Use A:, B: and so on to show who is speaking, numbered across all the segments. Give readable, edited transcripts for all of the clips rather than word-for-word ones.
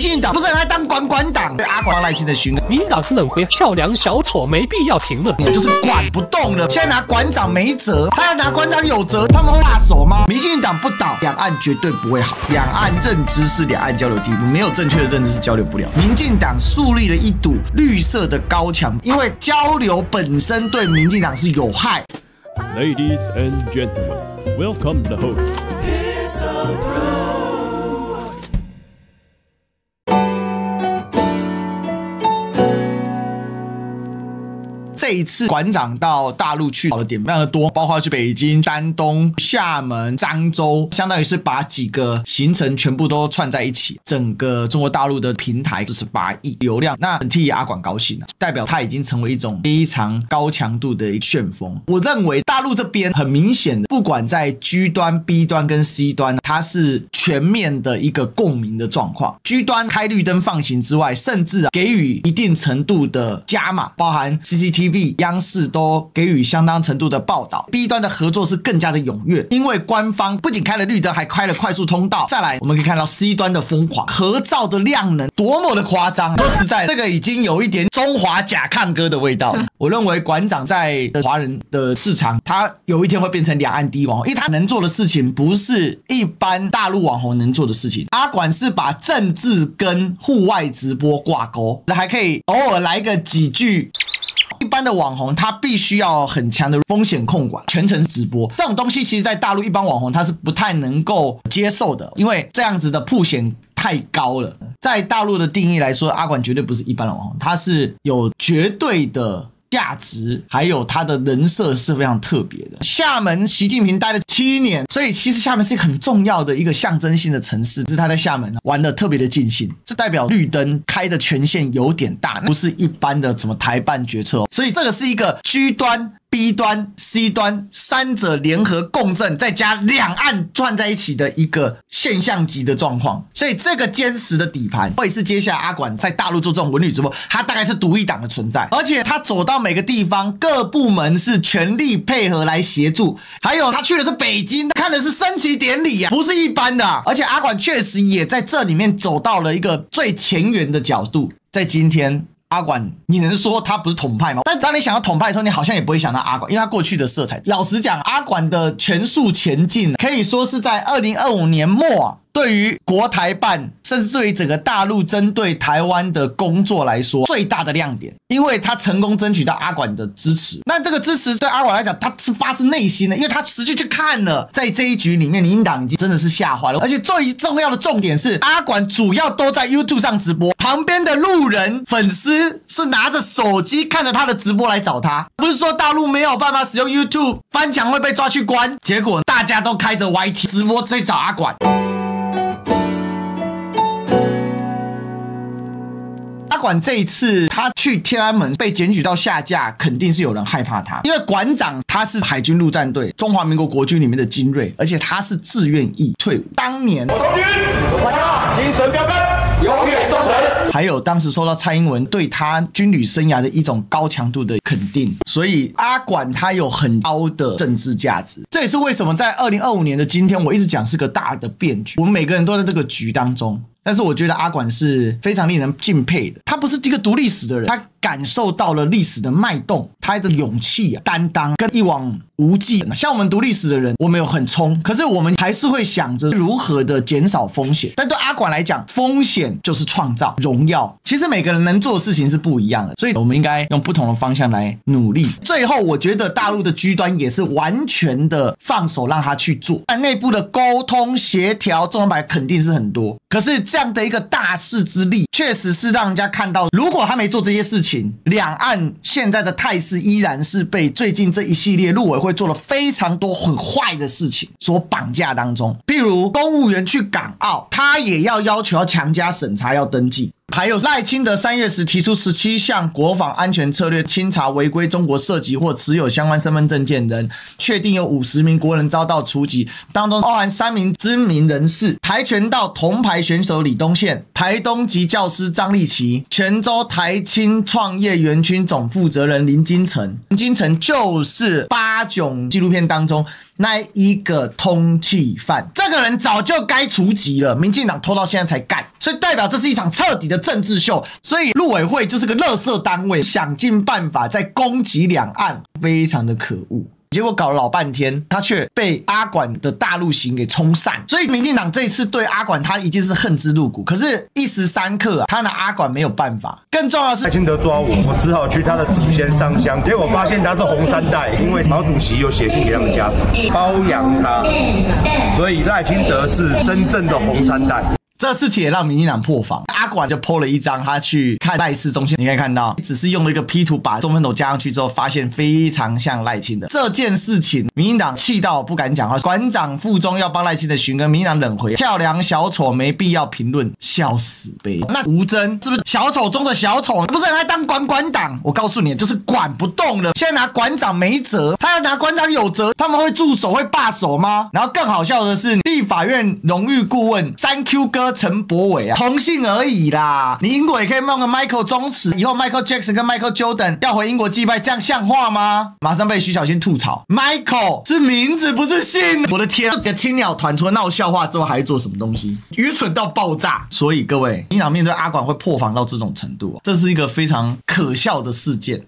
A: 進黨不是很愛當管黨，对阿管賴清德詢問，
B: 民進黨真的很會跳梁小丑，沒必要停了，
A: 就是管不動了。現在拿館長沒轍，他要拿館長有轍，他們會下手嗎？民進黨不倒，兩岸絕對不會好。兩岸認知是兩岸交流地圖，沒有正確的認知是交流不了。民進黨樹立了一堵綠色的高牆，因為交流本身對民進黨是有害。
C: Ladies and gentlemen, welcome the host.
A: 這一次館長到大陸去跑的點非常的多，包括去北京、山東、廈門、漳州，相當於是把幾個行程全部都串在一起。整個中國大陸的平台48億流量，那很替阿管高興啊，代表他已經成為一種非常高強度的旋風。我認為大陸這邊很明顯的，不管在 G 端、B 端跟 C 端，它是全面的一個共鳴的狀況。G 端開綠燈放行之外，甚至給予一定程度的加碼，包含 CCTV。央視都給予相當程度的報道。B 端的合作是更加的踴躍，因為官方不僅開了綠燈，還開了快速通道。再來，我們可以看到 C 端的瘋狂，合照的量能多麼的誇張。說實在，這個已經有一點中華假抗歌的味道了。我認為館長在華人的市場，他有一天會變成兩岸第一網紅，因為他能做的事情不是一般大陸網紅能做的事情。阿管是把政治跟戶外直播掛鈎，還可以偶爾來個幾句。一般的網紅他必須要很強的風險控管，全程直播這種東西，其實在大陸一般網紅他是不太能夠接受的，因為這樣子的曝險太高了。在大陸的定義來說，阿管絕對不是一般的網紅，他是有絕對的價值，還有他的人設是非常特別的。廈門習近平待了7年，所以其實廈門是一個很重要的一個象徵性的城市，就是他在廈門玩得特別的盡興，這代表綠燈開的權限有點大，不是一般的什麼台辦決策，所以這個是一個 G 端、B 端、C 端三者聯合共振，再加兩岸串在一起的一個現象級的狀況，所以這個堅實的底盤會是接下來阿管在大陸做這種文旅直播，他大概是獨一檔的存在，而且他走到每個地方，各部門是全力配合來協助。還有他去的是北京，看的是升旗典禮啊，不是一般的啊。而且阿管確實也在這裡面走到了一個最前沿的角度，在今天。阿管，你能說他不是統派嗎？但當你想要統派的時候，你好像也不會想到阿管，因為他過去的色彩。老實講，阿管的全速前進，可以說是在2025年末對於國台辦，甚至對於整個大陸針對台灣的工作來說，最大的亮點，因為他成功爭取到阿管的支持。那這個支持對阿管來講，他是發自內心的，因為他實際去看了，在這一局裡面，民進黨已經真的是嚇壞了。而且最重要的重點是，阿管主要都在 YouTube 上直播，旁邊的路人粉絲是拿着手機看着他的直播來找他。不是說大陸沒有辦法使用 YouTube， 翻牆會被抓去關，結果大家都開着 YT 直播在找阿管。阿管這一次他去天安門被檢舉到下架，肯定是有人害怕他，因為館長他是海軍陸戰隊中華民國國軍裡面的精銳，而且他是自願役退伍。當年我從軍，精神標杆，永遠忠誠。還有當時受到蔡英文對他軍旅生涯的一種高強度的肯定，所以阿管他有很高的政治價值。這也是為什麼在2025年的今天，我一直講是個大的變局，我們每個人都在這個局當中。但是我覺得阿管是非常令人敬佩的，他不是一個讀歷史的人，他感受到了歷史的脈動，他的勇氣啊、擔當跟一往無際。像我們讀歷史的人，我們有很衝，可是我們還是會想着如何的減少風險。但對阿管來講，風險就是創造榮耀。其實每個人能做的事情是不一樣的，所以我們應該用不同的方向來努力。最後，我覺得大陸的 G 端也是完全的放手讓他去做，但內部的溝通協調、中文牌肯定是很多，可是這樣的一個大勢之力，確實是讓人家看到，如果他沒做這些事情，兩岸現在的態勢依然是被最近這一系列陸委會做了非常多很壞的事情所綁架當中。譬如公務員去港澳，他也要求要強加審查，要登記。還有賴清德3月時提出17項國防安全策略，清查違規中國涉及或持有相關身份證件人，確定有50名國人遭到除籍，當中包含3名知名人士：跆拳道銅牌選手李東憲、台東籍教師張立奇、泉州台青創業園區總負責人林金城。林金城就是八囧紀錄片當中那一個通緝犯，這個人早就該除籍了，民進黨拖到現在才幹，所以代表這是一場徹底的政治秀。所以陸委會就是個垃圾單位，想盡辦法在攻擊兩岸，非常的可惡。結果搞了老半天，他卻被阿管的大陸行給沖散，所以民進黨這一次對阿管他一定是恨之入骨。可是，一時三刻啊，他拿阿管沒有辦法。更重要的是，
D: 賴清德抓我只好去他的祖先上香，結果發現他是紅三代，因為毛主席有寫信給他們家族包養他，所以賴清德是真正的紅三代。
A: 這事情也讓民進黨破防，阿管就 po 了一張他去看賴氏中心，你可以看到，只是用了一個 P 圖把中分頭加上去之後，發現非常像賴清德。這件事情，民進黨氣到不敢講話，館長附中要幫賴清德尋根，民進黨冷回，跳梁小丑沒必要評論，笑死唄。那吳崢是不是小丑中的小丑？不是很愛當館長？我告訴你，就是管不動了。現在拿館長沒轍，他要拿館長有轍，他們會助手會罷手嗎？然後更好笑的是，立法院榮譽顧問3Q 哥陳柏惟啊，同姓而已啦。你英國也可以弄個 Michael 宗祠，以後 Michael Jackson 跟 Michael Jordan 要回英國祭拜，這樣像話嗎？馬上被徐小新吐槽 ，Michael 是名字不是姓。我的天，這個青鳥團除了鬧笑話之後，還做什麼東西？愚蠢到爆炸。所以各位，民進黨面對阿管會破防到這種程度，這是一個非常可笑的事件。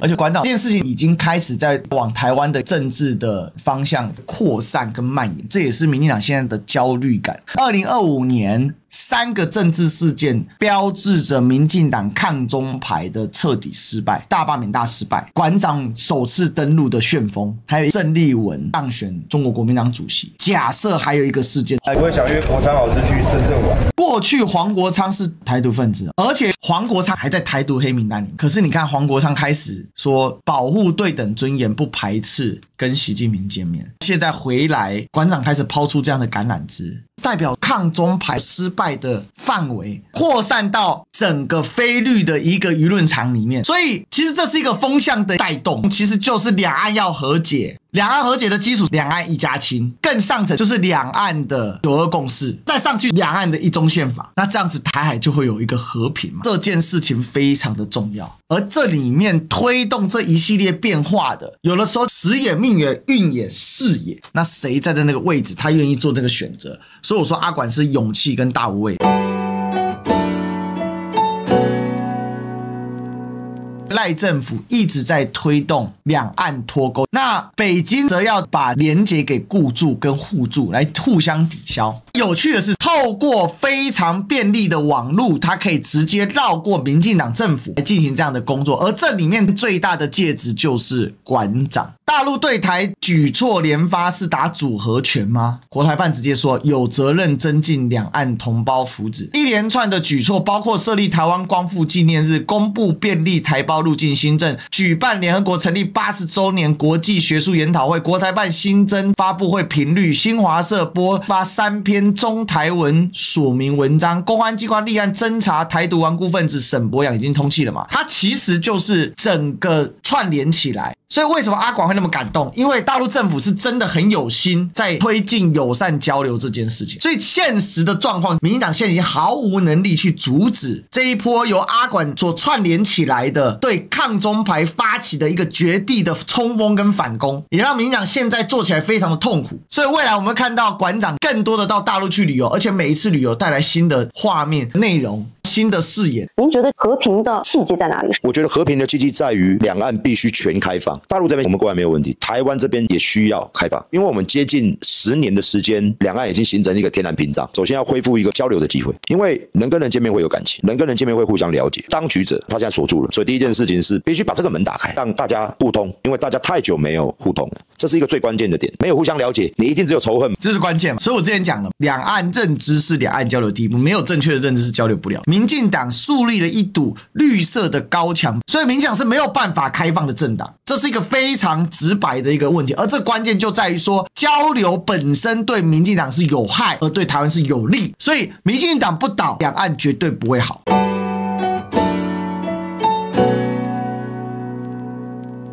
A: 而且館長這件事情已經開始在往台灣的政治的方向擴散跟蔓延，這也是民進黨現在的焦慮感。2025年3個政治事件標誌着民進黨抗中牌的徹底失敗，大罷免大失敗，館長首次登陸的旋風，還有鄭麗文當選中國國民黨主席。假設還有一個事件，
D: 我也想約國昌老師去深圳玩。
A: 過去黃國昌是台獨分子，而且黃國昌還在台獨黑名單裡。可是你看黃國昌開始說保護對等尊嚴，不排斥跟習近平見面，現在回來館長開始拋出這樣的橄欖枝，代表抗中牌失敗的範圍擴散到整個非綠的一個輿論場裡面，所以其實這是一個風向的帶動，其實就是兩岸要和解。兩岸和解的基礎，兩岸一家親，更上層就是兩岸的9·2共識，再上去兩岸的一中憲法，那這樣子台海就會有一個和平嘛。這件事情非常的重要，而這裡面推動這一系列變化的，有的時候時也命也運也勢也，那誰在的那個位置，他願意做這個選擇？所以我說阿管是勇氣跟大無畏。賴政府一直在推動兩岸脫鈎，那北京則要把連結給固住跟互助，來互相抵消。有趣的是，透過非常便利的網絡，它可以直接繞過民進黨政府來進行這樣的工作，而這裡面最大的介質就是館長。大陸對台舉措連發是打組合拳嗎？國台辦直接說有責任增進兩岸同胞福祉，一連串的舉措包括設立台灣光復紀念日，公布便利台胞入境新政，舉辦聯合國成立80週年國際學術研討會，國台辦新增發布會頻率，新華社播發3篇中台文署名文章，公安機關立案偵查台獨頑固分子沈伯洋已經通緝了嘛？它其實就是整個串聯起來。所以為什麼阿管會那麼感動？因為大陸政府是真的很有心在推進友善交流這件事情。所以現實的狀況，民進黨現在已經毫無能力去阻止這一波由阿管所串聯起來的對抗中牌發起的一個絕地的衝鋒跟反攻，也讓民進黨現在做起來非常的痛苦。所以未來我們會看到館長更多的到大陸去旅遊，而且每一次旅遊帶來新的畫面、內容、新的視野。
E: 您覺得和平的契機在哪裡？
F: 我覺得和平的契機在於兩岸必須全開放。大陸這邊我們過來沒有問題，台灣這邊也需要開放，因為我們接近10年的時間，兩岸已經形成一個天然屏障。首先要恢復一個交流的機會，因為人跟人見面會有感情，人跟人見面會互相了解。當局者他現在鎖住了，所以第一件事情是必須把這個門打開，讓大家互通，因為大家太久沒有互通了，這是一個最關鍵的點。沒有互相了解，你一定只有仇恨，
A: 這是關鍵嘛。所以我之前講了，兩岸認知是兩岸交流的第一步，沒有正確的認知是交流不了。民進黨樹立了一堵綠色的高牆，所以民進黨是沒有辦法開放的政黨，這是是一個非常直白的一個問題，而這關鍵就在於說，交流本身對民進黨是有害，而對台灣是有利，所以民進黨不倒，兩岸絕對不會好。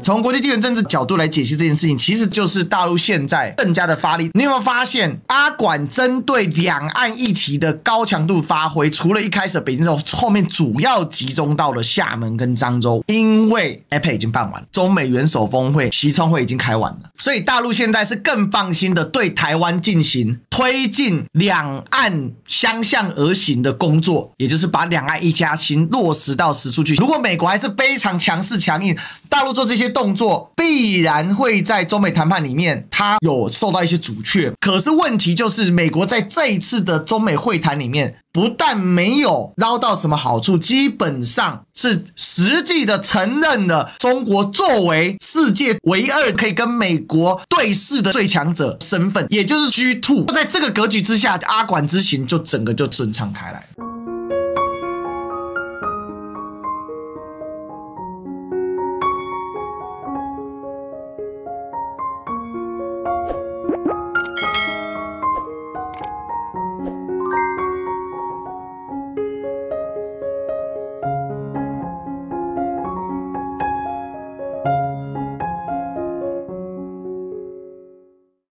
A: 從國際地緣政治角度來解析這件事情，其實就是大陸現在更加的發力。你有沒有發現，阿管針對兩岸議題的高強度發揮，除了一開始的北京之後，後面主要集中到了廈門跟漳州，因為 APEC 已經辦完，中美元首峰會、習川會已經開完了，所以大陸現在是更放心的對台灣進行推進兩岸相向而行的工作，也就是把兩岸一家親落實到實處去。如果美國還是非常強勢強硬，大陸做這些動作必然會在中美談判裡面，它有受到一些阻卻。可是問題就是，美國在這一次的中美會談裡面，不但沒有撈到什麼好處，基本上是實際的承認了中國作為世界唯二可以跟美國對視的最強者身份，也就是 G2。在這個格局之下，阿管之行就整個就順暢開來了。